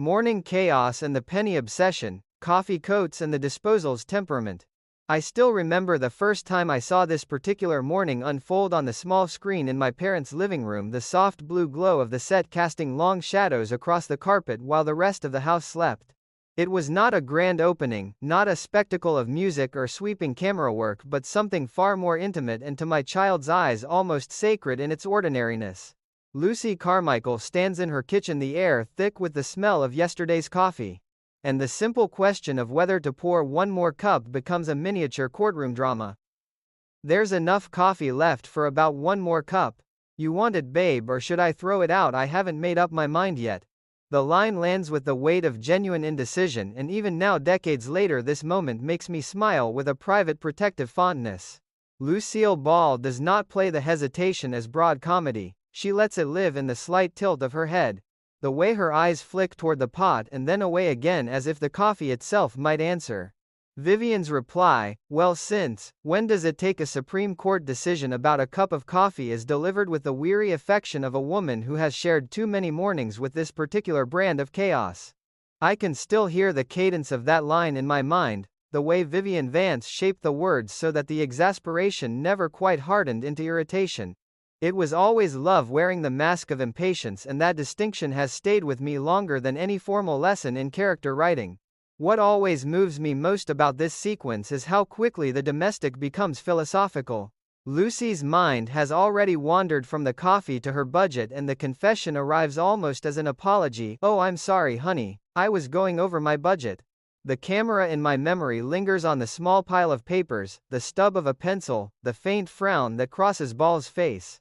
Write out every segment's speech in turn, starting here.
Morning chaos and the penny obsession, coffee coats and the disposal's temperament. I still remember the first time I saw this particular morning unfold on the small screen in my parents' living room, the soft blue glow of the set casting long shadows across the carpet while the rest of the house slept. It was not a grand opening, not a spectacle of music or sweeping camera work, but something far more intimate and to my child's eyes almost sacred in its ordinariness. Lucy Carmichael stands in her kitchen, the air thick with the smell of yesterday's coffee. And the simple question of whether to pour one more cup becomes a miniature courtroom drama. There's enough coffee left for about one more cup. You want it, babe, or should I throw it out? I haven't made up my mind yet. The line lands with the weight of genuine indecision, and even now, decades later, this moment makes me smile with a private protective fondness. Lucille Ball does not play the hesitation as broad comedy. She lets it live in the slight tilt of her head, the way her eyes flick toward the pot and then away again as if the coffee itself might answer. Vivian's reply, "Well, since when does it take a Supreme Court decision about a cup of coffee?" is delivered with the weary affection of a woman who has shared too many mornings with this particular brand of chaos. I can still hear the cadence of that line in my mind, the way Vivian Vance shaped the words so that the exasperation never quite hardened into irritation. It was always love wearing the mask of impatience, and that distinction has stayed with me longer than any formal lesson in character writing. What always moves me most about this sequence is how quickly the domestic becomes philosophical. Lucy's mind has already wandered from the coffee to her budget, and the confession arrives almost as an apology. "Oh, I'm sorry, honey, I was going over my budget." The camera in my memory lingers on the small pile of papers, the stub of a pencil, the faint frown that crosses Ball's face.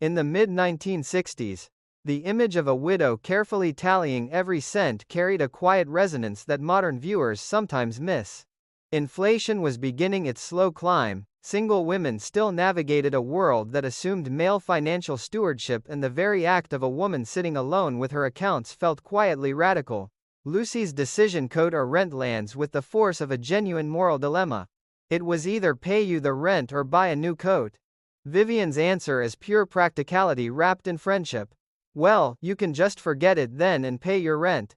In the mid-1960s, the image of a widow carefully tallying every cent carried a quiet resonance that modern viewers sometimes miss. Inflation was beginning its slow climb, single women still navigated a world that assumed male financial stewardship, and the very act of a woman sitting alone with her accounts felt quietly radical. Lucy's decision, coat or rent, lands with the force of a genuine moral dilemma. It was either pay you the rent or buy a new coat. Vivian's answer is pure practicality wrapped in friendship. "Well, you can just forget it then and pay your rent."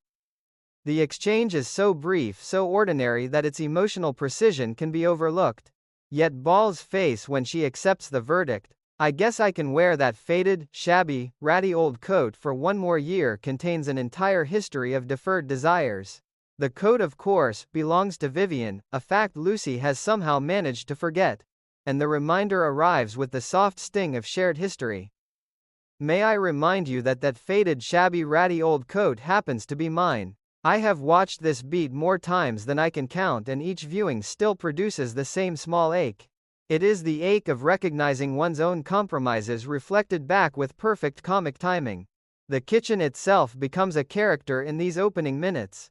The exchange is so brief, so ordinary that its emotional precision can be overlooked. Yet Ball's face when she accepts the verdict, "I guess I can wear that faded, shabby, ratty old coat for one more year," contains an entire history of deferred desires. The coat, of course, belongs to Vivian, a fact Lucy has somehow managed to forget. And the reminder arrives with the soft sting of shared history. "May I remind you that that faded, shabby, ratty old coat happens to be mine. I have watched this beat more times than I can count, and each viewing still produces the same small ache. It is the ache of recognizing one's own compromises reflected back with perfect comic timing. The kitchen itself becomes a character in these opening minutes.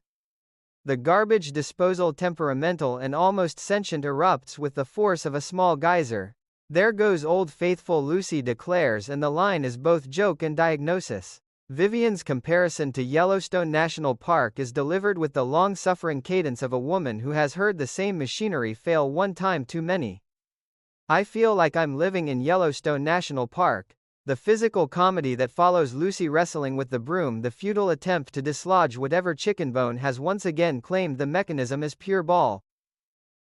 The garbage disposal, temperamental and almost sentient, erupts with the force of a small geyser. "There goes Old Faithful," Lucy declares, and the line is both joke and diagnosis. Vivian's comparison to Yellowstone National Park is delivered with the long-suffering cadence of a woman who has heard the same machinery fail one time too many. "I feel like I'm living in Yellowstone National Park." The physical comedy that follows Lucy wrestling with the broom, the futile attempt to dislodge whatever chicken bone has once again claimed the mechanism, is pure Ball.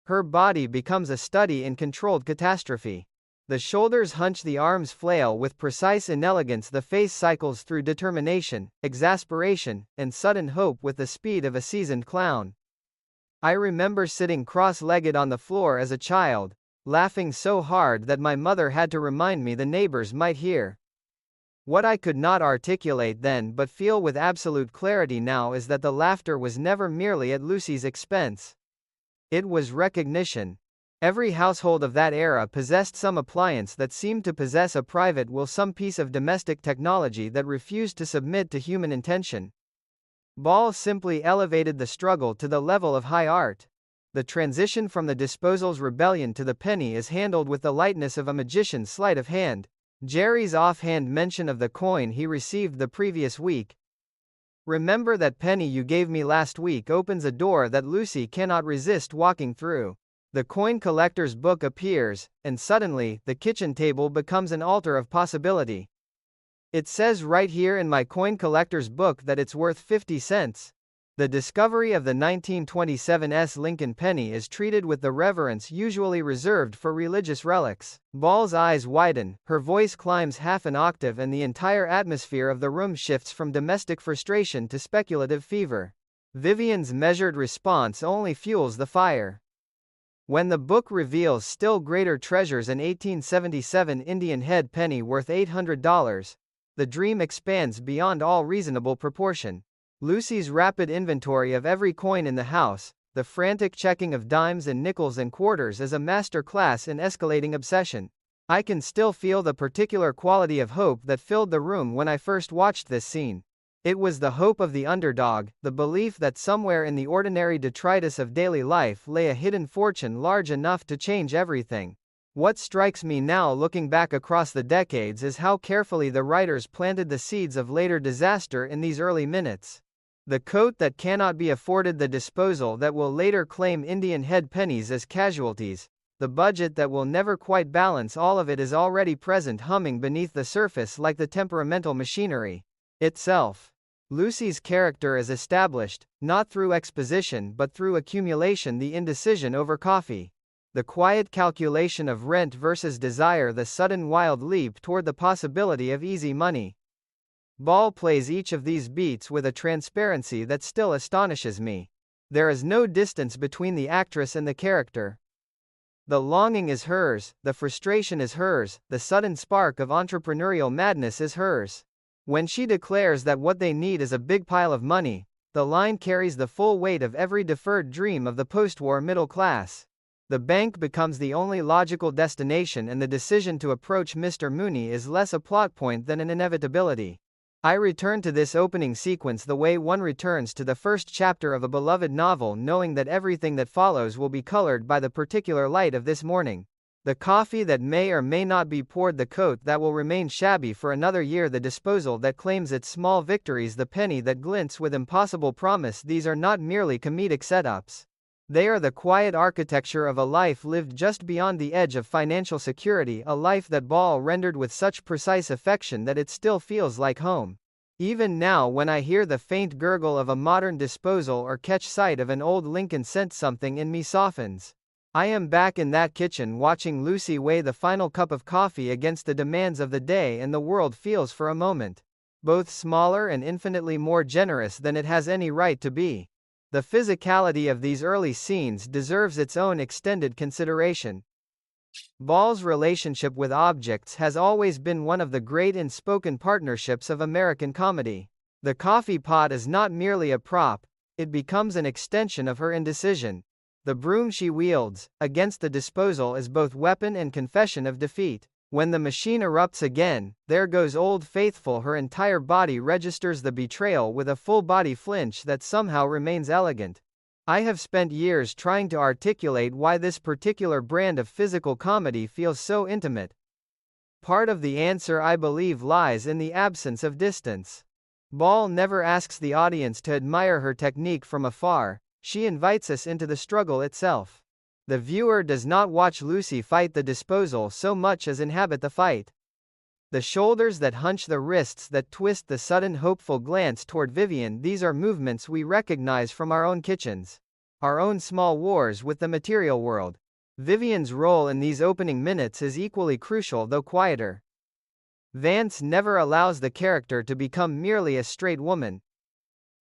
Her body becomes a study in controlled catastrophe. The shoulders hunch, the arms flail with precise inelegance, the face cycles through determination, exasperation, and sudden hope with the speed of a seasoned clown. I remember sitting cross-legged on the floor as a child, laughing so hard that my mother had to remind me the neighbors might hear. What I could not articulate then but feel with absolute clarity now is that the laughter was never merely at Lucy's expense. It was recognition. Every household of that era possessed some appliance that seemed to possess a private will, some piece of domestic technology that refused to submit to human intention. Ball simply elevated the struggle to the level of high art. The transition from the disposal's rebellion to the penny is handled with the lightness of a magician's sleight of hand. Jerry's offhand mention of the coin he received the previous week, "Remember that penny you gave me last week," opens a door that Lucy cannot resist walking through. The coin collector's book appears, and suddenly, the kitchen table becomes an altar of possibility. It says right here in my coin collector's book that it's worth 50 cents. The discovery of the 1927's Lincoln penny is treated with the reverence usually reserved for religious relics. Ball's eyes widen, her voice climbs half an octave, and the entire atmosphere of the room shifts from domestic frustration to speculative fever. Vivian's measured response only fuels the fire. When the book reveals still greater treasures, an 1877 Indian head penny worth $800, the dream expands beyond all reasonable proportion. Lucy's rapid inventory of every coin in the house, the frantic checking of dimes and nickels and quarters, is a master class in escalating obsession. I can still feel the particular quality of hope that filled the room when I first watched this scene. It was the hope of the underdog, the belief that somewhere in the ordinary detritus of daily life lay a hidden fortune large enough to change everything. What strikes me now looking back across the decades is how carefully the writers planted the seeds of later disaster in these early minutes. The coat that cannot be afforded the disposal that will later claim Indian head pennies as casualties, the budget that will never quite balance all of it, is already present, humming beneath the surface like the temperamental machinery itself. Lucy's character is established, not through exposition but through accumulation, the indecision over coffee, the quiet calculation of rent versus desire, the sudden wild leap toward the possibility of easy money. Ball plays each of these beats with a transparency that still astonishes me. There is no distance between the actress and the character. The longing is hers, the frustration is hers, the sudden spark of entrepreneurial madness is hers. When she declares that what they need is a big pile of money, the line carries the full weight of every deferred dream of the post-war middle class. The bank becomes the only logical destination, and the decision to approach Mr. Mooney is less a plot point than an inevitability. I return to this opening sequence the way one returns to the first chapter of a beloved novel, knowing that everything that follows will be colored by the particular light of this morning. The coffee that may or may not be poured, the coat that will remain shabby for another year, the disposal that claims its small victories, the penny that glints with impossible promise. These are not merely comedic setups. They are the quiet architecture of a life lived just beyond the edge of financial security, a life that Ball rendered with such precise affection that it still feels like home. Even now, when I hear the faint gurgle of a modern disposal or catch sight of an old Lincoln cent, something in me softens. I am back in that kitchen watching Lucy weigh the final cup of coffee against the demands of the day, and the world feels for a moment both smaller and infinitely more generous than it has any right to be. The physicality of these early scenes deserves its own extended consideration. Ball's relationship with objects has always been one of the great unspoken partnerships of American comedy. The coffee pot is not merely a prop, it becomes an extension of her indecision. The broom she wields against the disposal is both weapon and confession of defeat. When the machine erupts again, there goes Old Faithful. Her entire body registers the betrayal with a full-body flinch that somehow remains elegant. I have spent years trying to articulate why this particular brand of physical comedy feels so intimate. Part of the answer, I believe, lies in the absence of distance. Ball never asks the audience to admire her technique from afar, she invites us into the struggle itself. The viewer does not watch Lucy fight the disposal so much as inhabit the fight. The shoulders that hunch, the wrists that twist, the sudden hopeful glance toward Vivian, these are movements we recognize from our own kitchens, our own small wars with the material world. Vivian's role in these opening minutes is equally crucial, though quieter. Vance never allows the character to become merely a straight woman.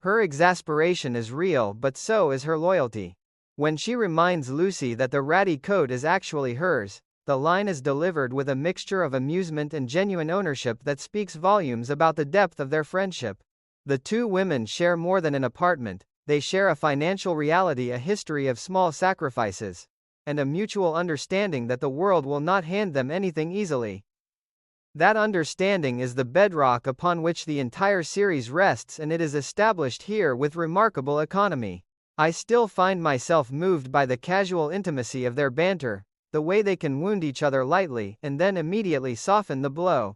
Her exasperation is real, but so is her loyalty. When she reminds Lucy that the ratty coat is actually hers, the line is delivered with a mixture of amusement and genuine ownership that speaks volumes about the depth of their friendship. The two women share more than an apartment, they share a financial reality, a history of small sacrifices, and a mutual understanding that the world will not hand them anything easily. That understanding is the bedrock upon which the entire series rests, and it is established here with remarkable economy. I still find myself moved by the casual intimacy of their banter, the way they can wound each other lightly, and then immediately soften the blow.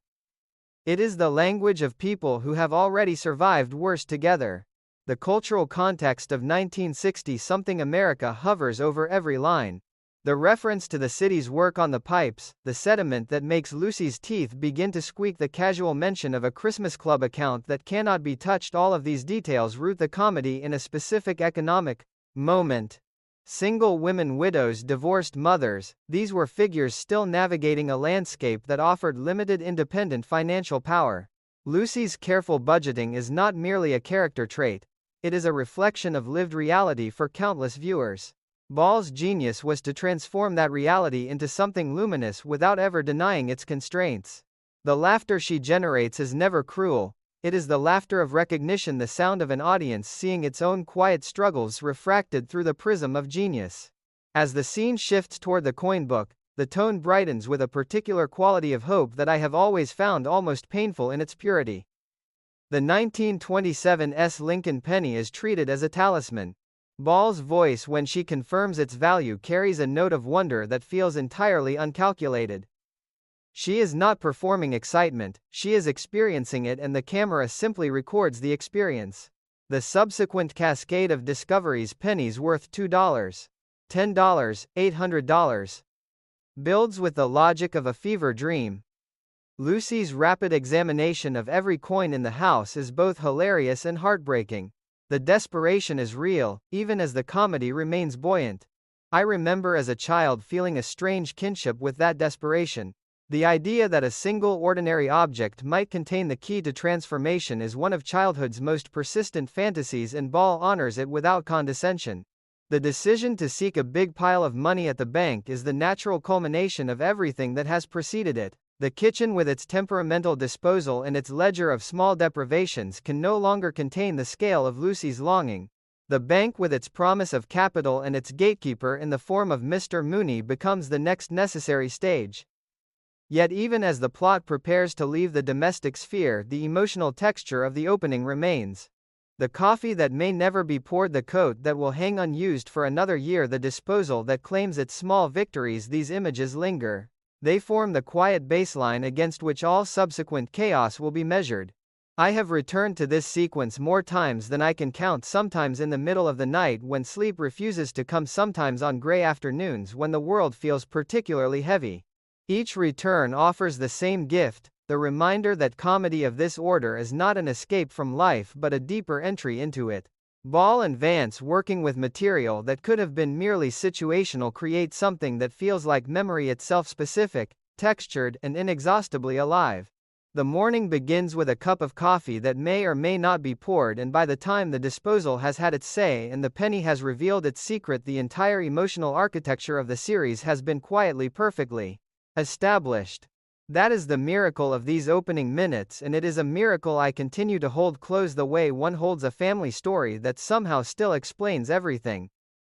It is the language of people who have already survived worse together. The cultural context of 1960-something America hovers over every line. The reference to the city's work on the pipes, the sediment that makes Lucy's teeth begin to squeak, the casual mention of a Christmas Club account that cannot be touched, all of these details root the comedy in a specific economic moment. Single women, widows, divorced mothers, these were figures still navigating a landscape that offered limited independent financial power. Lucy's careful budgeting is not merely a character trait, it is a reflection of lived reality for countless viewers. Ball's genius was to transform that reality into something luminous without ever denying its constraints. The laughter she generates is never cruel, it is the laughter of recognition, the sound of an audience seeing its own quiet struggles refracted through the prism of genius. As the scene shifts toward the coin book, the tone brightens with a particular quality of hope that I have always found almost painful in its purity. The 1927's Lincoln penny is treated as a talisman. Ball's voice when she confirms its value carries a note of wonder that feels entirely uncalculated. She is not performing excitement, she is experiencing it, and the camera simply records the experience. The subsequent cascade of discoveries, pennies worth $2, $10, $800, builds with the logic of a fever dream. Lucy's rapid examination of every coin in the house is both hilarious and heartbreaking. The desperation is real, even as the comedy remains buoyant. I remember as a child feeling a strange kinship with that desperation. The idea that a single ordinary object might contain the key to transformation is one of childhood's most persistent fantasies, and Ball honors it without condescension. The decision to seek a big pile of money at the bank is the natural culmination of everything that has preceded it. The kitchen with its temperamental disposal and its ledger of small deprivations can no longer contain the scale of Lucy's longing. The bank with its promise of capital and its gatekeeper in the form of Mr. Mooney becomes the next necessary stage. Yet even as the plot prepares to leave the domestic sphere, the emotional texture of the opening remains. The coffee that may never be poured, the coat that will hang unused for another year, the disposal that claims its small victories, these images linger. They form the quiet baseline against which all subsequent chaos will be measured. I have returned to this sequence more times than I can count, sometimes in the middle of the night when sleep refuses to come, sometimes on gray afternoons when the world feels particularly heavy. Each return offers the same gift, the reminder that comedy of this order is not an escape from life but a deeper entry into it. Ball and Vance, working with material that could have been merely situational, create something that feels like memory itself, specific, textured, and inexhaustibly alive. The morning begins with a cup of coffee that may or may not be poured, and by the time the disposal has had its say and the penny has revealed its secret, the entire emotional architecture of the series has been quietly, perfectly established. That is the miracle of these opening minutes, and it is a miracle I continue to hold close, the way one holds a family story that somehow still explains everything.